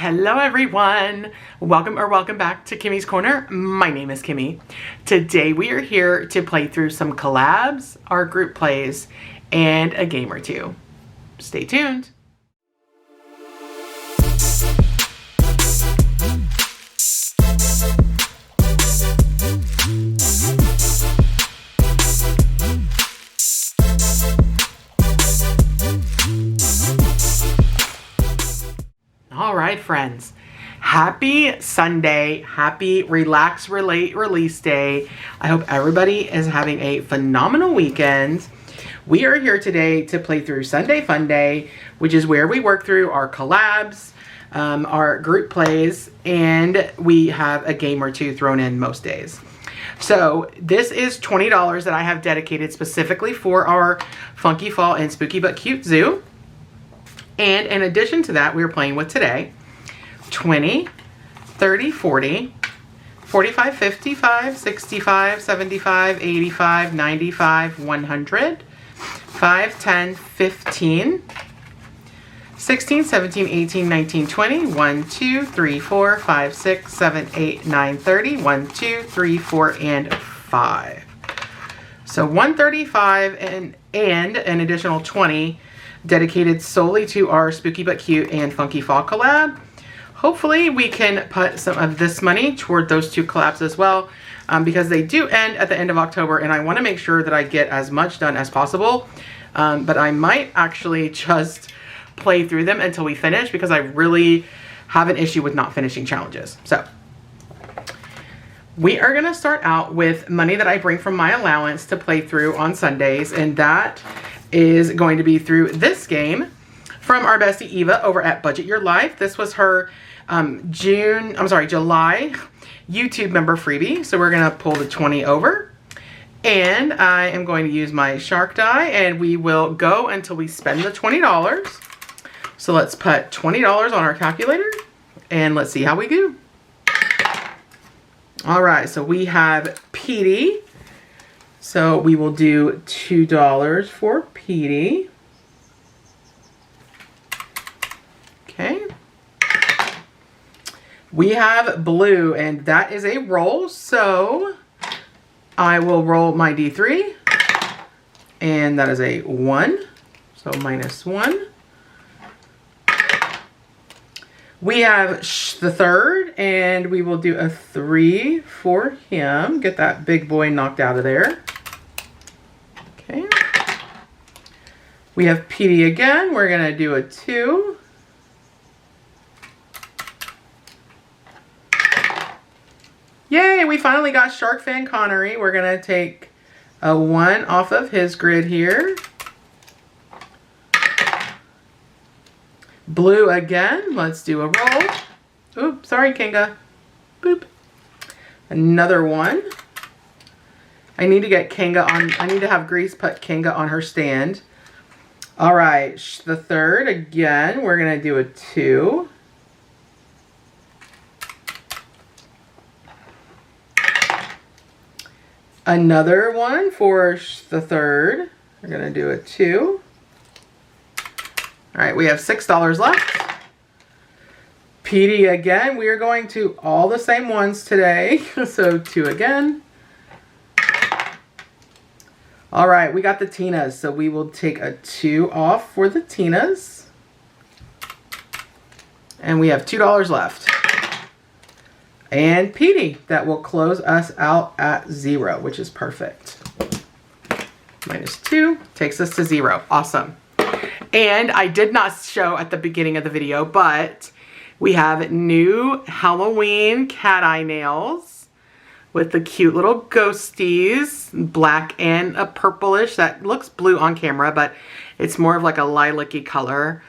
Hello everyone! Welcome back to Kimmy's Corner. My name is Kimmy. Today we are here to play through some collabs, our group plays, and a game or two. Stay tuned. All right, friends. Happy Sunday. Happy Relax, Relate, Release Day. I hope everybody is having a phenomenal weekend. We are here today to play through Sunday Fun Day, which is where we work through our collabs, our group plays, and we have a game or two thrown in most days. So this is $20 that I have dedicated specifically for our Funky Fall and Spooky But Cute Zoo. And in addition to that, we are playing with today 20, 30, 40, 45, 55, 65, 75, 85, 95, 100, 5, 10, 15, 16, 17, 18, 19, 20, 1, 2, 3, 4, 5, 6, 7, 8, 9, 30, 1, 2, 3, 4, and 5. So 135 and an additional 20 dedicated solely to our Spooky But Cute and Funky Fall collab. Hopefully we can put some of this money toward those two collabs as well, because they do end at the end of October, and I want to make sure that I get as much done as possible. But I might actually just play through them until we finish, because I really have an issue with not finishing challenges. So we are going to start out with money that I bring from my allowance to play through on Sundays, and that is going to be through this game from our bestie Eva over at Budget Your Life. This was her July YouTube member freebie. So we're going to pull the 20 over, and I am going to use my shark die, and we will go until we spend the $20. So let's put $20 on our calculator and let's see how we do. All right, so we have Petey. So we will do $2 for Petey. Okay. We have Blue, and that is a roll. So I will roll my D3, and that is a 1. So -1. We have the third, and we will do a 3 for him. Get that big boy knocked out of there. Okay. We have Petey again. We're going to do a 2. Yay, we finally got Shark Fan Connery. We're going to take a 1 off of his grid here. Blue again. Let's do a roll. Oops, sorry, Kinga. Boop. Another 1. I need to get Kinga on. I need to have Grease put Kinga on her stand. All right, the third again. We're going to do a 2. Another 1 for the third. We're going to do a 2. All right, we have $6 left. Petey again. We are going to all the same ones today. So 2 again. All right, we got the Tinas. So we will take a 2 off for the Tinas. And we have $2 left. And Petey, that will close us out at 0, which is perfect. -2 takes us to 0. Awesome. And I did not show at the beginning of the video, but we have new Halloween cat eye nails with the cute little ghosties, black and a purplish. That looks blue on camera, but it's more of like a lilac-y color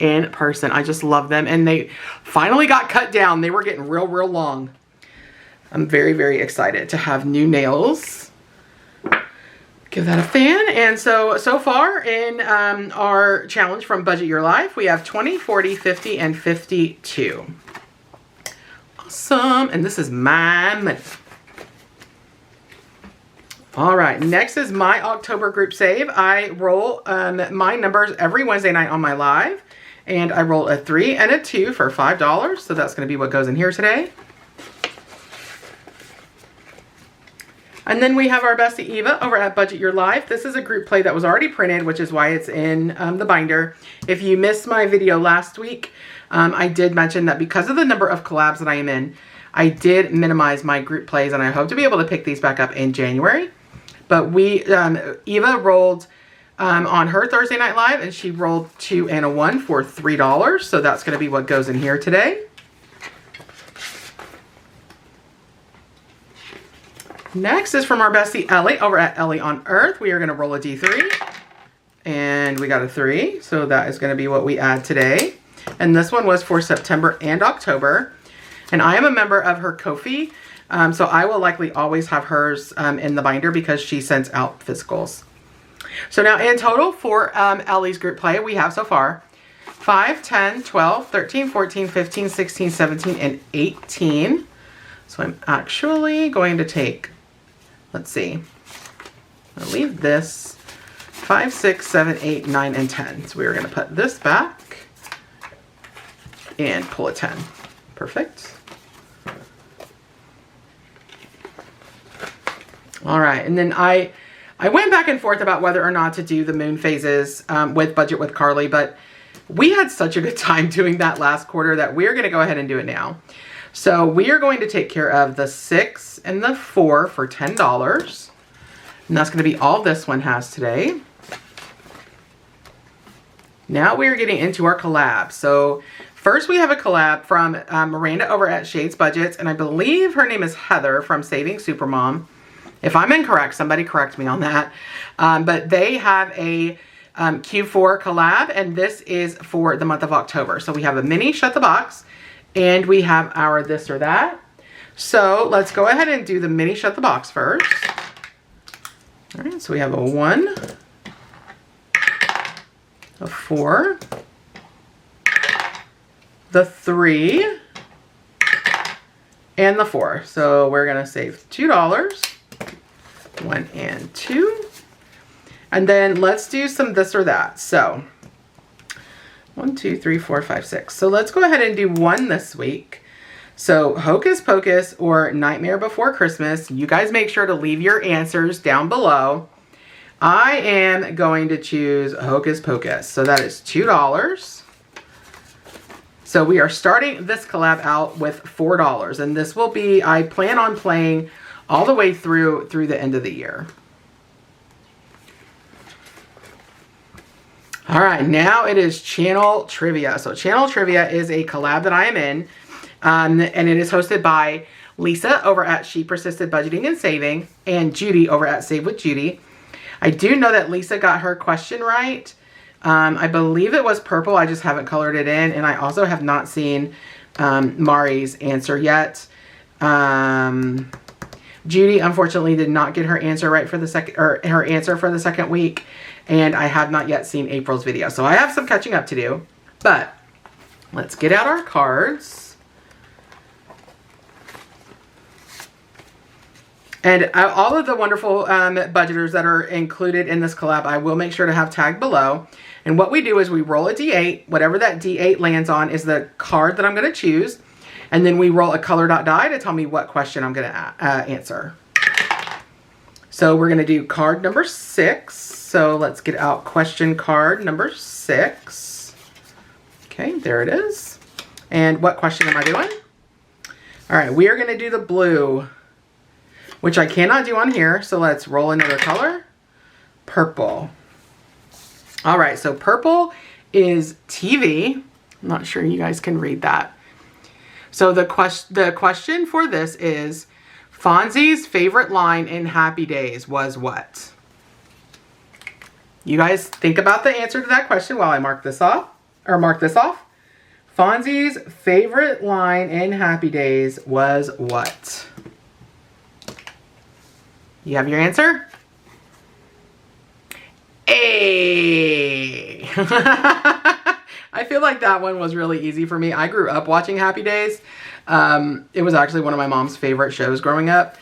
in person. I just love them, and they finally got cut down. They were getting real long. I'm very excited to have new nails. Give that a fan. And so far in our challenge from Budget Your Life, we have 20, 40, 50, and 52. Awesome. And this is my money. All right, next is my October group save. I roll my numbers every Wednesday night on my live. And I rolled a 3 and a 2 for $5. So that's going to be what goes in here today. And then we have our bestie Eva over at Budget Your Life. This is a group play that was already printed, which is why it's in the binder. If you missed my video last week, I did mention that because of the number of collabs that I am in, I did minimize my group plays, and I hope to be able to pick these back up in January. But Eva rolled on her Thursday Night Live, and she rolled 2 and a 1 for $3. So that's going to be what goes in here today. Next is from our bestie Ellie over at Ellie on Earth. We are going to roll a D3, and we got a 3. So that is going to be what we add today. And this one was for September and October. And I am a member of her Ko-fi, so I will likely always have hers in the binder because she sends out physicals. So now in total for Ellie's group play, we have so far 5, 10, 12, 13, 14, 15, 16, 17, and 18. So I'm actually going to take, let's see, I'll leave this 5, 6, 7, 8, 9, and 10. So we're going to put this back and pull a 10. Perfect. All right, and then I went back and forth about whether or not to do the moon phases with Budget with Carly, but we had such a good time doing that last quarter that we're going to go ahead and do it now. So we are going to take care of the 6 and the 4 for $10, and that's going to be all this one has today. Now we are getting into our collab. So first we have a collab from Miranda over at Shades Budgets, and I believe her name is Heather from Saving Supermom. If I'm incorrect, somebody correct me on that. But they have a Q4 collab, and this is for the month of October. So we have a mini Shut the Box, and we have our this or that. So let's go ahead and do the mini Shut the Box first. All right, so we have a 1, a 4, the 3, and the 4. So we're gonna save $2. 1 and 2. And then let's do some this or that. So 1, 2, 3, 4, 5, 6. So let's go ahead and do 1 this week. So Hocus Pocus or Nightmare Before Christmas. You guys make sure to leave your answers down below. I am going to choose Hocus Pocus. So that is $2. So we are starting this collab out with $4. And this will be, I plan on playing all the way through the end of the year. All right, now it is Channel Trivia. So Channel Trivia is a collab that I am in, and it is hosted by Lisa over at She Persisted Budgeting and Saving, and Judy over at Save with Judy. I do know that Lisa got her question right. I believe it was purple. I just haven't colored it in, and I also have not seen Mari's answer yet. Judy unfortunately did not get her answer right for the second, or her answer for the second week, and I have not yet seen April's video. So I have some catching up to do, but let's get out our cards. And all of the wonderful budgeters that are included in this collab, I will make sure to have tagged below. And what we do is we roll a D8. Whatever that D8 lands on is the card that I'm going to choose. And then we roll a color dot die to tell me what question I'm going to answer. So we're going to do card number 6. So let's get out question card number 6. Okay, there it is. And what question am I doing? All right, we are going to do the blue, which I cannot do on here. So let's roll another color. Purple. All right, so purple is TV. I'm not sure you guys can read that. So the question for this is, Fonzie's favorite line in Happy Days was what? You guys think about the answer to that question while I mark this off. Fonzie's favorite line in Happy Days was what? You have your answer? A. I feel like that one was really easy for me. I grew up watching Happy Days. It was actually one of my mom's favorite shows growing up,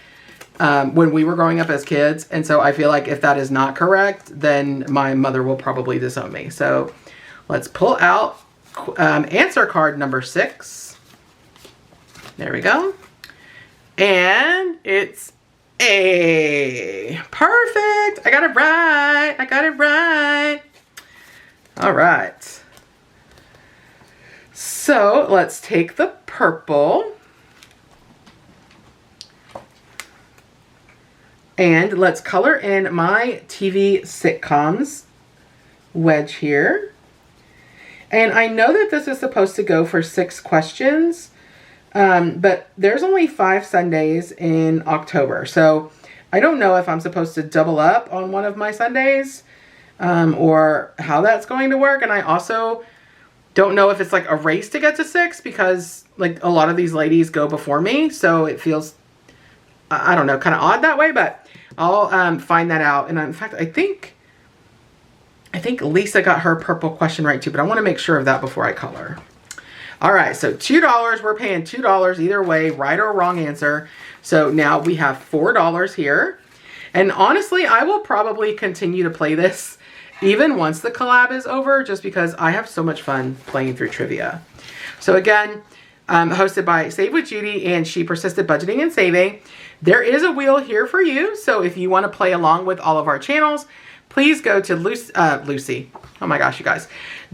when we were growing up as kids. And so I feel like if that is not correct, then my mother will probably disown me. So let's pull out answer card number 6. There we go. And it's A. Perfect. I got it right. I got it right. All right. So let's take the purple. And let's color in my TV sitcoms wedge here. And I know that this is supposed to go for 6 questions, but there's only 5 Sundays in October. So I don't know if I'm supposed to double up on one of my Sundays or how that's going to work. And I also don't know if it's like a race to get to 6 because like a lot of these ladies go before me. So it feels, I don't know, kind of odd that way, but I'll find that out. And in fact, I think Lisa got her purple question right too, but I want to make sure of that before I color. All right, so $2. We're paying $2 either way, right or wrong answer. So now we have $4 here. And honestly, I will probably continue to play this even once the collab is over, just because I have so much fun playing through trivia. So again, hosted by Save with Judy and She Persisted Budgeting and Saving. There is a wheel here for you. So if you want to play along with all of our channels, please go to Lucy. Oh my gosh, you guys.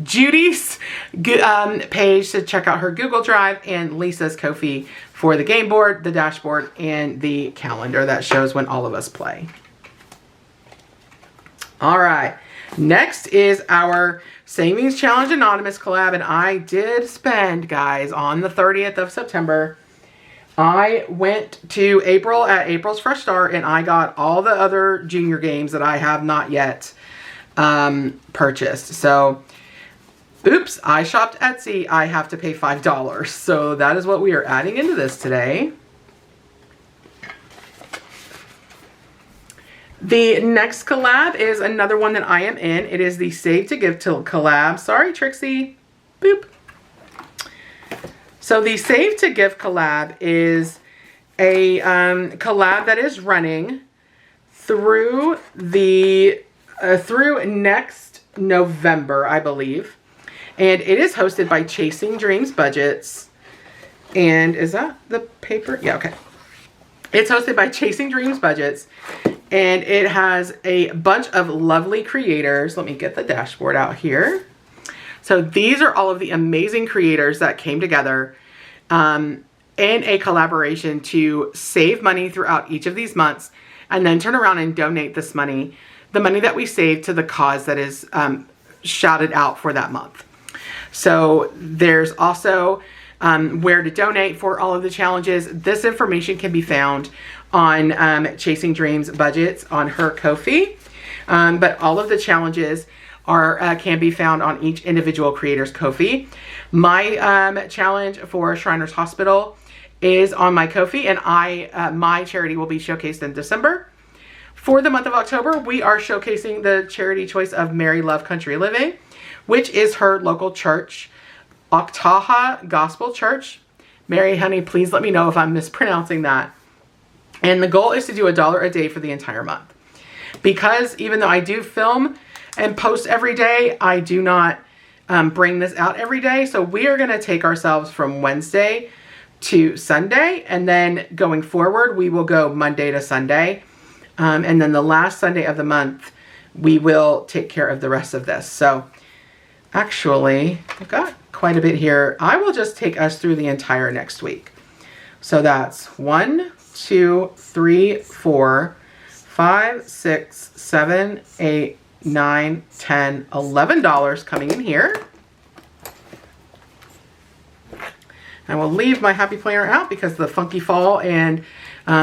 Judy's page to check out her Google Drive and Lisa's Ko-fi for the game board, the dashboard, and the calendar that shows when all of us play. All right. Next is our Savings Challenge Anonymous collab. And I did spend, guys, on the 30th of September, I went to April at April's Fresh Start and I got all the other junior games that I have not yet purchased. So, oops, I shopped Etsy. I have to pay $5. So that is what we are adding into this today. The next collab is another one that I am in. It is the Save to Give to collab. Sorry, Trixie. Boop. So the Save to Give collab is a collab that is running through the through next November, I believe. And it is hosted by Chasing Dreams Budgets. And is that the paper? Yeah, okay. It's hosted by Chasing Dreams Budgets. And it has a bunch of lovely creators. Let me get the dashboard out here. So these are all of the amazing creators that came together in a collaboration to save money throughout each of these months and then turn around and donate this money, the money that we saved, to the cause that is shouted out for that month. So there's also where to donate for all of the challenges. This information can be found on Chasing Dreams Budgets on her Ko-fi. But all of the challenges are can be found on each individual creator's Ko-fi. My challenge for Shriners Hospital is on my Ko-fi, and my charity will be showcased in December. For the month of October, we are showcasing the charity choice of Mary Love Country Living, which is her local church, Oktaha Gospel Church. Mary, honey, please let me know if I'm mispronouncing that. And the goal is to do $1 a day for the entire month. Because even though I do film and post every day, I do not bring this out every day. So we are going to take ourselves from Wednesday to Sunday. And then going forward, we will go Monday to Sunday. And then the last Sunday of the month, we will take care of the rest of this. So actually, I've got quite a bit here. I will just take us through the entire next week. So that's 1, 2, 3, 4, 5, 6, 7, 8, 9, 10, $11 coming in here. I will leave my Happy Planner out because the Funky Fall and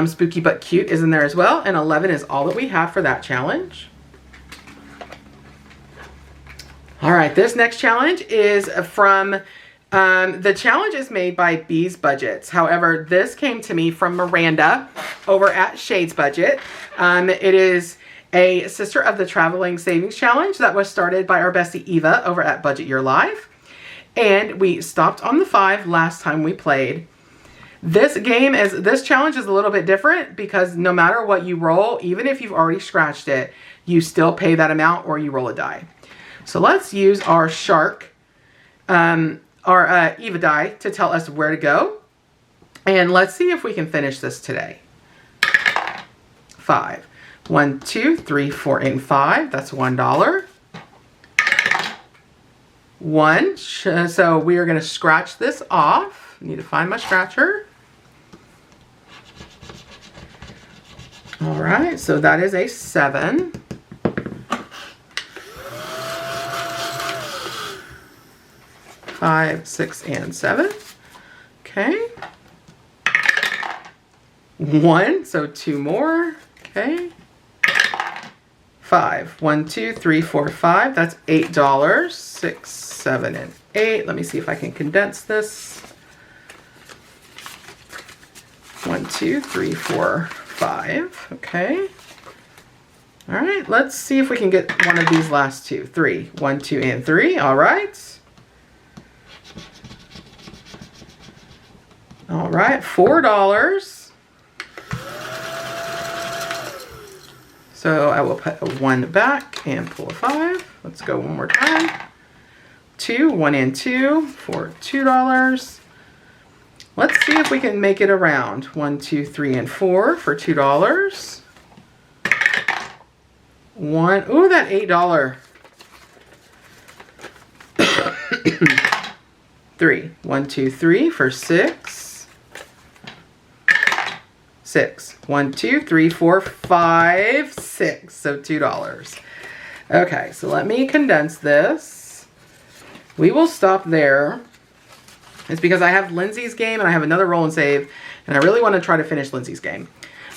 Spooky But Cute is in there as well. And 11 is all that we have for that challenge. All right, this next challenge is from, the challenge is made by Bee's Budgets. However, this came to me from Miranda over at Shade's Budget. It is a Sister of the Traveling Savings Challenge that was started by our bestie Eva over at Budget Your Life. And we stopped on the 5 last time we played. This challenge is a little bit different because no matter what you roll, even if you've already scratched it, you still pay that amount or you roll a die. So let's use our shark our Eva die to tell us where to go. And let's see if we can finish this today. 5. 1, 2, 3, 4, and 5. That's $1. 1. So we are going to scratch this off. I need to find my scratcher. All right, so that is a 7. 5, 6, and 7. Okay. 1, so 2 more. Okay. 5. 1, 2, 3, 4, 5. That's $8. 6, 7, and 8. Let me see if I can condense this. 1, 2, 3, 4, 5. Okay. All right. Let's see if we can get one of these last two. 3. 1, 2, and 3. All right. All right. $4. So I will put a 1 back and pull a 5. Let's go one more time. 2, 1 and 2 for $2. Let's see if we can make it around. 1, 2, 3, and 4 for $2. 1. Ooh, that $8. 3. 1, 2, 3 for 6. 6. 1, 2, 3, 4, 5, 6. So $2. Okay, so let me condense this. We will stop there. It's because I have Lindsay's game and I have another roll and save, and I really want to try to finish Lindsay's game.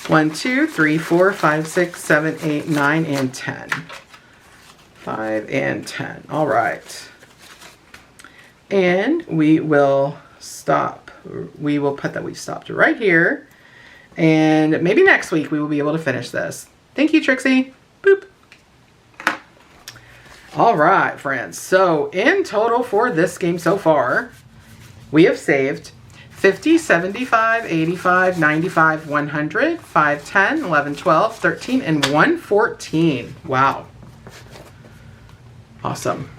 1, 2, 3, 4, 5, 6, 7, 8, 9, and 10. 5 and 10. All right. And we will stop. We will put that we stopped right here. And maybe next week we will be able to finish this. Thank you, Trixie. Boop. All right, friends. So in total for this game so far, we have saved 50, 75, 85, 95, 100, 5, 10, 11, 12, 13, and 114. Wow. Awesome.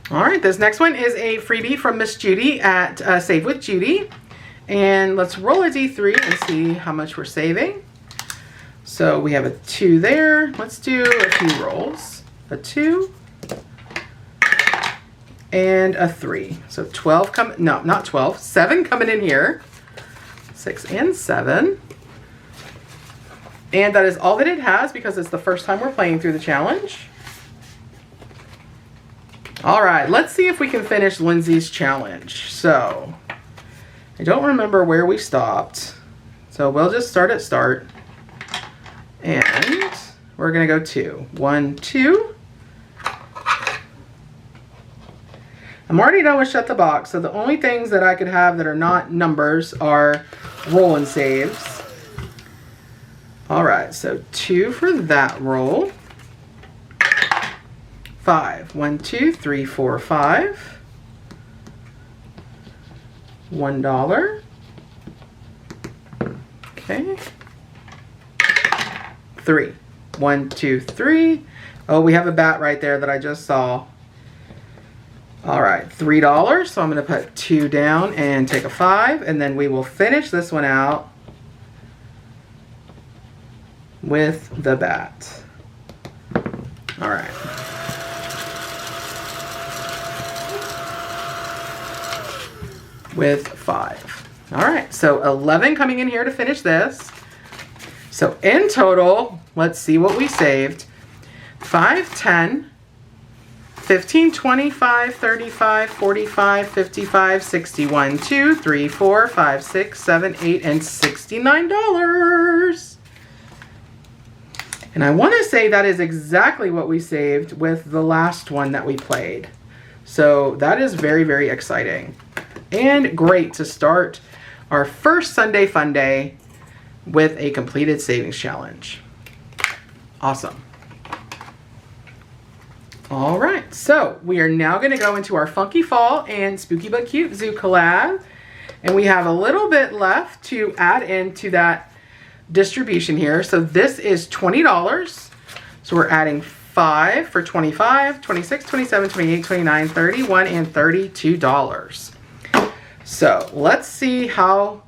All right, this next one is a freebie from Miss Judy at Save with Judy. And let's roll a D3 and see how much we're saving. So we have a 2 there. Let's do a few rolls. A 2 and a 3. So 12 come, no, not 12, 7 coming in here. 6 and 7. And that is all that it has because it's the first time we're playing through the challenge. All right, let's see if we can finish Lindsay's challenge. So I don't remember where we stopped. So we'll just start at start. And we're going to go 2. 1, 2. I'm already done with Shut the Box. So the only things that I could have that are not numbers are roll and saves. All right, so 2 for that roll. 5. 1, 2, 3, 4, 5. $1. Okay. 3. 1, 2, 3. Oh, we have a bat right there that I just saw. All right, $3. So I'm going to put 2 down and take a 5, and then we will finish this one out with the bat. All right. With 5. All right, so 11 coming in here to finish this. So in total, let's see what we saved. 5, 10, 15, 25, 35, 45, 55, 61, 2, 3, 4, 5, 6, 7, 8, and $69. And I want to say that is exactly what we saved with the last one that we played. So that is very, very exciting. And great to start our first Sunday Fun Day with a completed savings challenge. Awesome. All right, so we are now going to go into our Funky Fall and Spooky But Cute Zoo collab. And we have a little bit left to add into that distribution here. So this is $20. So we're adding 5 for $25, $26, $27, $28, $29, $31, and $32. So let's see how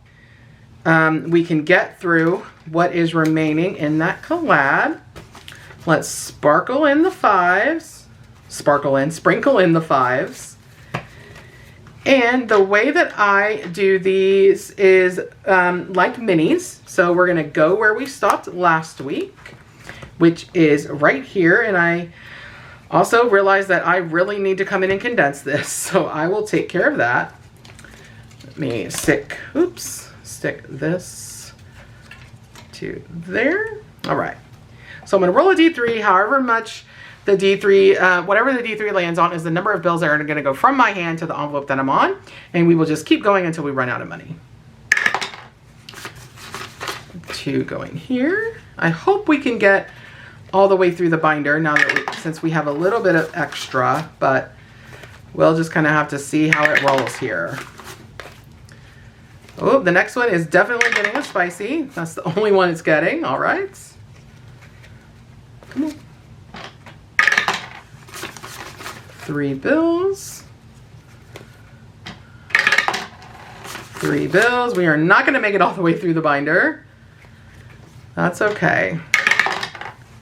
we can get through what is remaining in that collab. Let's sprinkle in the 5s. Sprinkle in the 5s. And the way that I do these is like minis. So we're going to go where we stopped last week, which is right here. And I also realized that I really need to come in and condense this. So I will take care of that. Let me stick this to there. All right. So I'm going to roll a D3, however much the D3, whatever the D3 lands on is the number of bills that are going to go from my hand to the envelope that I'm on. And we will just keep going until we run out of money. 2 going here. I hope we can get all the way through the binder now that since we have a little bit of extra, but we'll just kind of have to see how it rolls here. Oh, the next one is definitely getting a spicy. That's the only one it's getting. All right. Come on. 3 bills. 3 bills. We are not going to make it all the way through the binder. That's okay.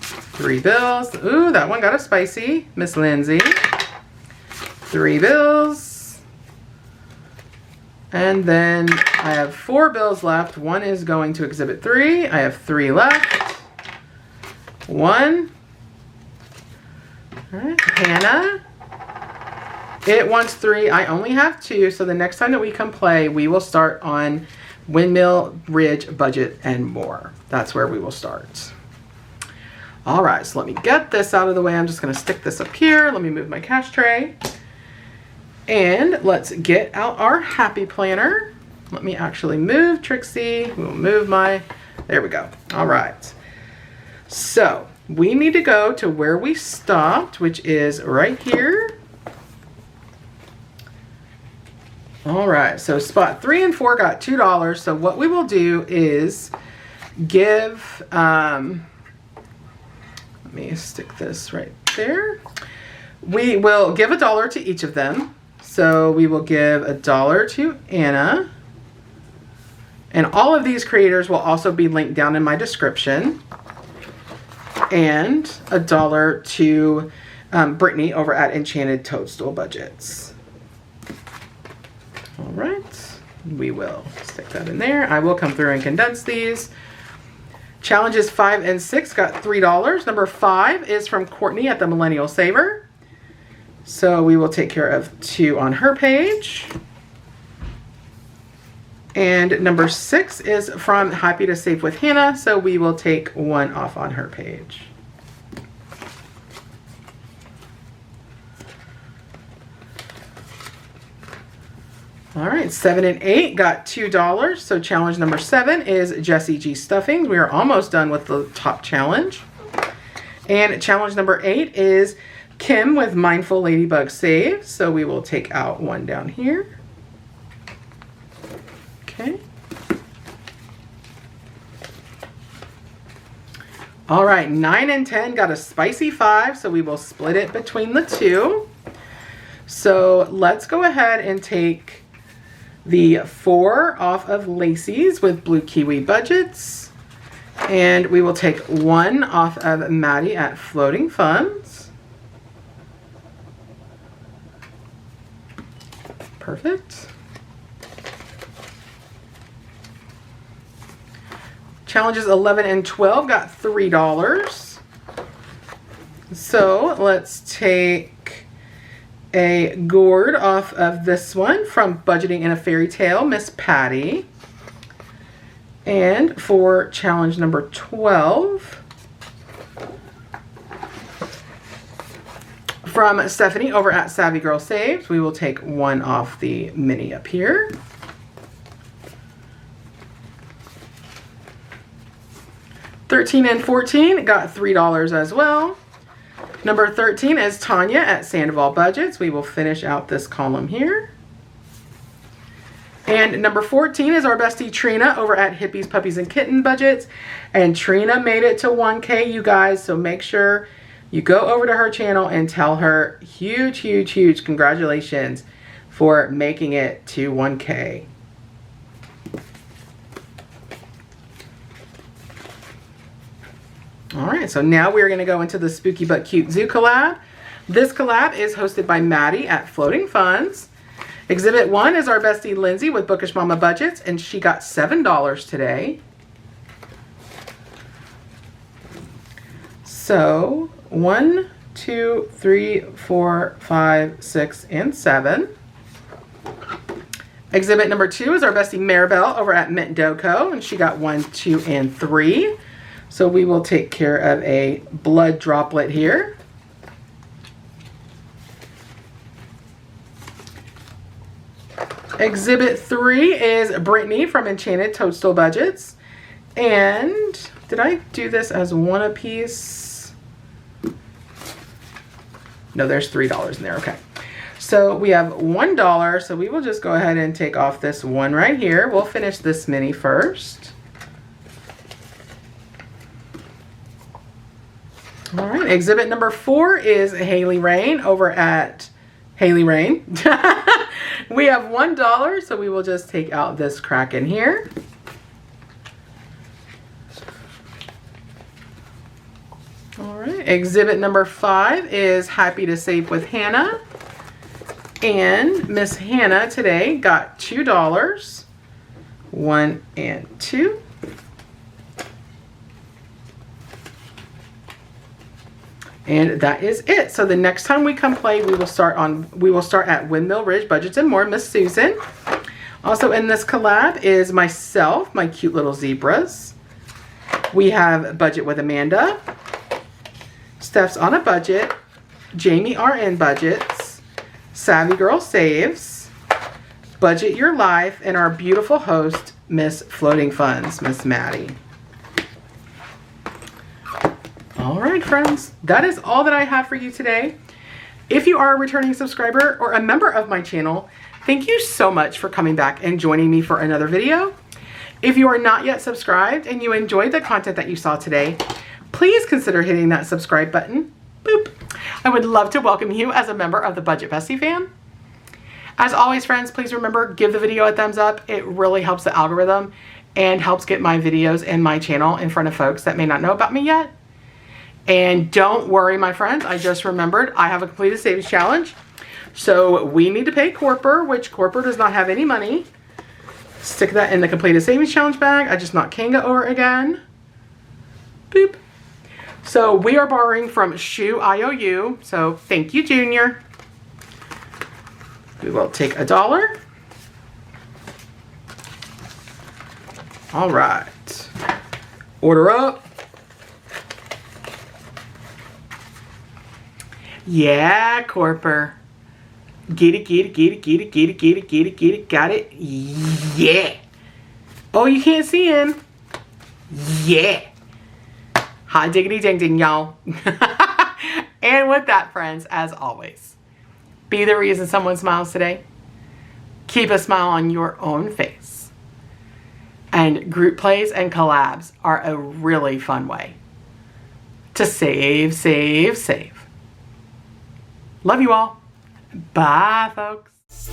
3 bills. Ooh, that one got a spicy. Miss Lindsay. 3 bills. And then I have 4 bills left. One is going to exhibit 3. I have 3 left. 1. All right, Hannah. It wants 3. I only have 2. So the next time that we come play, we will start on Windmill, Ridge, Budget, and More. That's where we will start. All right, so let me get this out of the way. I'm just going to stick this up here. Let me move my cash tray. And let's get out our happy planner. Let me actually move Trixie. We'll move there we go. All right. So we need to go to where we stopped, which is right here. All right, so spot 3 and 4 got $2. So what we will do is give, let me stick this right there. We will give $1 to each of them. So we will give $1 to Anna. And all of these creators will also be linked down in my description. And $1 to Brittany over at Enchanted Toadstool Budgets. All right, we will stick that in there. I will come through and condense these. Challenges 5 and 6 got $3. Number 5 is from Courtney at the Millennial Saver. So we will take care of 2 on her page. And number 6 is from Happy to Save with Hannah. So we will take 1 off on her page. All right, 7 and 8 got $2. So challenge number 7 is Jessie G Stuffings. We are almost done with the top challenge. And challenge number 8 is Kim with Mindful Ladybug Saves. So we will take out 1 down here. Okay. All right, 9 and 10 got a spicy 5. So we will split it between the 2. So let's go ahead and take the 4 off of Lacey's with Blue Kiwi Budgets. And we will take 1 off of Maddie at Floating Funds. Perfect. Challenges 11 and 12 got $3. So let's take a gourd off of this one from Budgeting in a Fairy Tale, Miss Patty. And for challenge number 12, from Stephanie over at Savvy Girl Saves, we will take 1 off the mini up here. $13 and 14 got $3 as well. Number 13 is Tanya at Sandoval Budgets. We will finish out this column here. And number 14 is our bestie Trina over at Hippies, Puppies, and Kitten Budgets. And Trina made it to 1K, you guys. So make sure you go over to her channel and tell her huge, huge, huge congratulations for making it to 1K. All right, so now we're going to go into the Spooky But Cute Zoo collab. This collab is hosted by Maddie at Floating Funds. Exhibit 1 is our bestie Lindsay with Bookish Mama Budgets, and she got $7 today. So 1, 2, 3, 4, 5, 6, and 7. Exhibit number 2 is our bestie Maribel over at Mint Doco, and she got 1, 2, and 3. So we will take care of a blood droplet here. Exhibit 3 is Brittany from Enchanted Toadstool Budgets. And did I do this as one apiece? No, there's $3 in there. Okay. So we have $1. So we will just go ahead and take off this one right here. We'll finish this mini first. All right. Exhibit number 4 is Haley Rain over at Haley Rain. We have $1, so we will just take out this crack in here. All right, exhibit number 5 is Happy to Save with Hannah. And Miss Hannah today got $2. 1 and 2. And that is it. So the next time we come play, we will start at Windmill Ridge Budgets and More, Miss Susan. Also in this collab is myself, my cute little zebras. We have Budget with Amanda, Steph's on a Budget, Jamie RN Budgets, Savvy Girl Saves, Budget Your Life, and our beautiful host, Miss Floating Funds, Miss Maddie. All right, friends, that is all that I have for you today. If you are a returning subscriber or a member of my channel, thank you so much for coming back and joining me for another video. If you are not yet subscribed and you enjoyed the content that you saw today, please consider hitting that subscribe button. Boop. I would love to welcome you as a member of the Budget Bestie fam. As always, friends, please remember, give the video a thumbs up. It really helps the algorithm and helps get my videos and my channel in front of folks that may not know about me yet. And don't worry, my friends, I just remembered I have a completed savings challenge. So we need to pay Korper, which Korper does not have any money. Stick that in the completed savings challenge bag. I just knocked Kanga over again. Boop. So we are borrowing from Shoe IOU. So thank you, Junior. We will take $1. All right. Order up. Yeah, Korper. Get it, get it, get it, get it, get it, get it, get it, get it, got it. Yeah. Oh, you can't see him. Yeah. Hot diggity ding ding, y'all. And with that, friends, as always, be the reason someone smiles today. Keep a smile on your own face. And group plays and collabs are a really fun way to save, save, save. Love you all. Bye, folks.